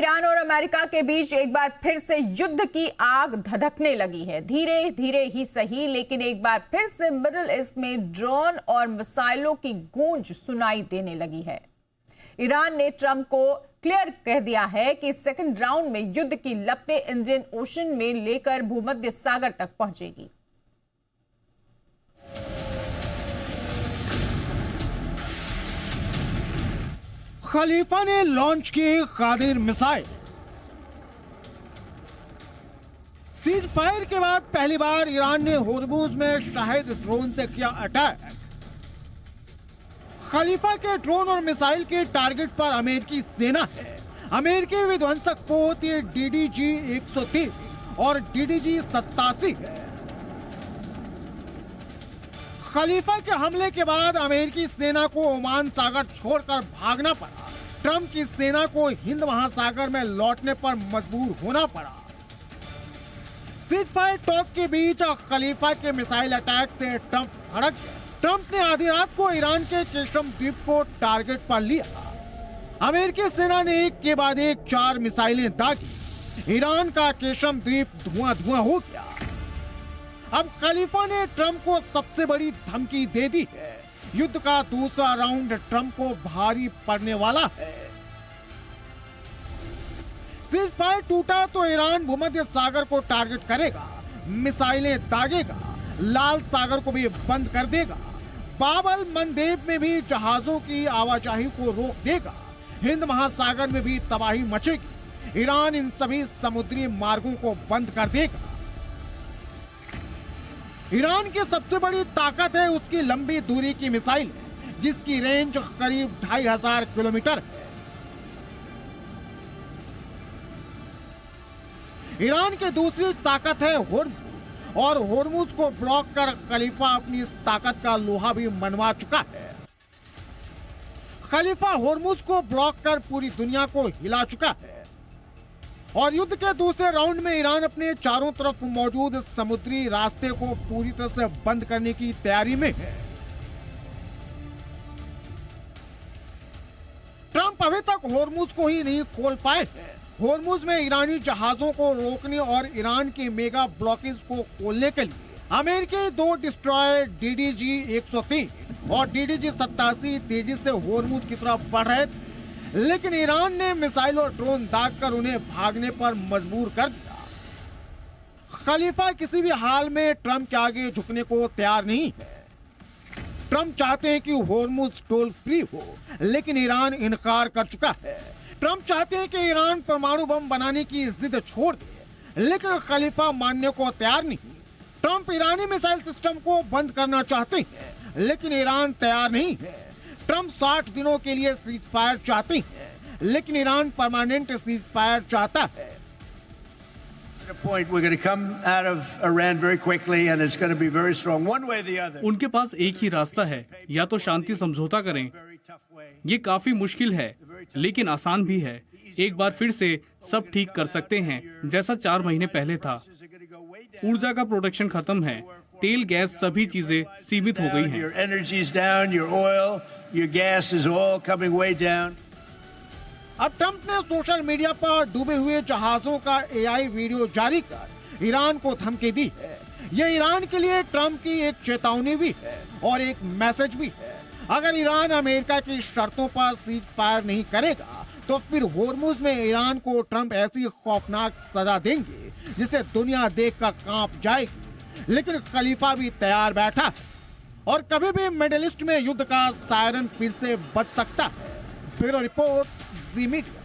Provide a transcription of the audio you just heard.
Iran और America के बीच एक बार फिर से युद्ध की आग धधकने लगी है। धीरे धीरे ही सही, लेकिन एक बार फिर से मिडिल ईस्ट में ड्रोन और मिसाइलों की गूंज सुनाई देने लगी है। ईरान ने ट्रंप को क्लियर कह दिया है कि सेकंड राउंड में युद्ध की लपटें इंडियन ओशन में लेकर भूमध्य सागर तक पहुंचेगी। खलीफा ने लॉन्च की कादिर मिसाइल। सीज फायर के बाद पहली बार ईरान ने होर्मुज में शाहिद ड्रोन से किया अटैक। खलीफा के ड्रोन और मिसाइल के टारगेट पर अमेरिकी सेना है। अमेरिकी विध्वंसक पोत ये DDG 103 और DDG 87 है। खलीफा के हमले के बाद अमेरिकी सेना को ओमान सागर छोड़कर भागना पड़ा। ट्रंप की सेना को हिंद महासागर में लौटने पर मजबूर होना पड़ा। सीज फायर टॉक के बीच खलीफा के मिसाइल अटैक से ट्रंप भड़क गया। ट्रंप ने आधी रात को ईरान के केशम द्वीप को टारगेट पर लिया। अमेरिकी सेना ने एक के बाद एक 4 मिसाइलें दागी। ईरान का केशम द्वीप धुआं धुआं हो गया। अब खलीफा ने ट्रंप को सबसे बड़ी धमकी दे दी है। युद्ध का दूसरा राउंड ट्रंप को भारी पड़ने वाला है। सीज फायर टूटा तो ईरान भूमध्य सागर को टारगेट करेगा, मिसाइलें दागेगा, लाल सागर को भी बंद कर देगा, बाबल मंदेब में भी जहाजों की आवाजाही को रोक देगा, हिंद महासागर में भी तबाही मचेगी। ईरान इन सभी समुद्री मार्गों को बंद कर देगा। ईरान की सबसे बड़ी ताकत है उसकी लंबी दूरी की मिसाइल, जिसकी रेंज करीब 2500 किलोमीटर है। ईरान की दूसरी ताकत है होर्मुज, और होर्मुज को ब्लॉक कर खलीफा अपनी इस ताकत का लोहा भी मनवा चुका है। खलीफा होर्मुज को ब्लॉक कर पूरी दुनिया को हिला चुका है। और युद्ध के दूसरे राउंड में ईरान अपने चारों तरफ मौजूद समुद्री रास्ते को पूरी तरह से बंद करने की तैयारी में है। ट्रंप अभी तक होर्मुज को ही नहीं खोल पाए हैं। होर्मुज में ईरानी जहाजों को रोकने और ईरान की मेगा ब्लॉकेज को खोलने के लिए अमेरिकी 2 डिस्ट्रॉयर DDG 103 और DDG 87 तेजी से होर्मुज की तरफ बढ़ रहे थे, लेकिन ईरान ने मिसाइल और ड्रोन दागकर उन्हें भागने पर मजबूर कर दिया। खलीफा किसी भी हाल में ट्रंप के आगे झुकने को तैयार नहीं है। ट्रंप चाहते हैं कि होर्मुज टोल फ्री हो, लेकिन ईरान इनकार कर चुका है। ट्रंप चाहते हैं कि ईरान परमाणु बम बनाने की जिद छोड़ दे, लेकिन खलीफा मानने को तैयार नहीं। ट्रंप ईरानी मिसाइल सिस्टम को बंद करना चाहते हैं, लेकिन ईरान तैयार नहीं है। ट्रंप 60 दिनों के लिए सीज फायर चाहते हैं, लेकिन ईरान परमानेंट सीज फायर चाहता है। उनके पास एक ही रास्ता है, या तो शांति समझौता करें। ये काफी मुश्किल है, लेकिन आसान भी है। एक बार फिर से सब ठीक कर सकते हैं, जैसा 4 महीने पहले था। ऊर्जा का प्रोडक्शन खत्म है, तेल गैस सभी चीजें सीमित हो गई हैं। अब ट्रंप ने सोशल मीडिया पर डूबे हुए जहाजों का AI वीडियो जारी कर ईरान को धमकी दी है। ये ईरान के लिए ट्रंप की एक चेतावनी भी है और एक मैसेज भी है। अगर ईरान अमेरिका की शर्तों पर सीज फायर नहीं करेगा, तो फिर होर्मुज में ईरान को ट्रंप ऐसी खौफनाक सजा देंगे जिसे दुनिया देखकर कांप जाएगी। लेकिन खलीफा भी तैयार बैठा है, और कभी भी मिडिल ईस्ट में युद्ध का सायरन फिर से बज सकता है। ब्यूरो रिपोर्ट, ज़ी मीडिया।